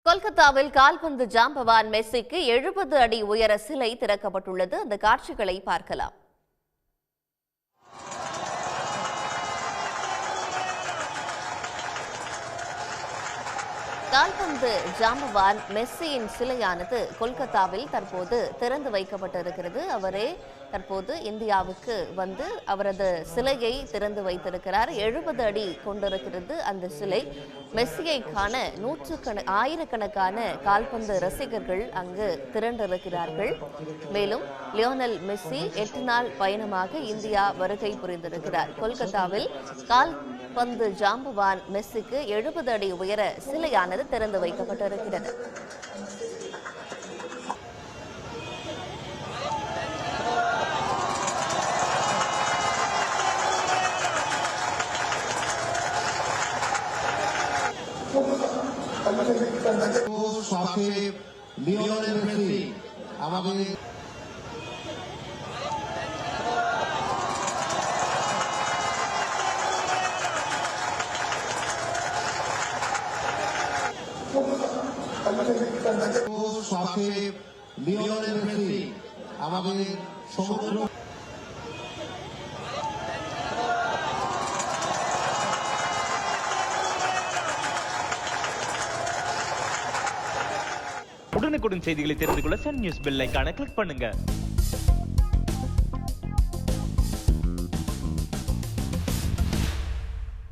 கொல்கத்தாவில் கால்பந்து ஜாம்பவான் மெஸ்ஸிக்கு 70 அடி உயர சிலை திறக்கப்பட்டுள்ளது. அந்த காட்சிகளை பார்க்கலாம். கால்பந்து ஜாம்பவான் மெஸ்ஸியின் சிலையானது கொல்கத்தாவில் தற்போது திறந்து வைக்கப்பட்டிருக்கிறது. அவரே தற்போது இந்தியாவுக்கு வந்து அவரது சிலையை திறந்து வைத்திருக்கிறார். 70 அடி கொண்டிருக்கிறது அந்த சிலை. மெஸ்ஸியை காண ஆயிரக்கணக்கான கால்பந்து ரசிகர்கள் அங்கு திரண்டிருக்கிறார்கள். மேலும் லியோனல் மெஸ்ஸி 8 நாள் பயணமாக இந்தியா வருகை புரிந்திருக்கிறார். கொல்கத்தாவில் கால்பந்து ஜாம்பவான் மெஸ்ஸிக்கு 70 அடி உயர சிலையானது திறந்து வைக்கப்பட்டிருக்கிறது. লিওনেল মেসি আমাদের সাথে লিওনেল মেসি আমাদের সমগ্র உடனுக்குடன் செய்திகளை தெரிந்து கொள்ள சன் நியூஸ் பெல் ஐகானை கிளிக் பண்ணுங்க.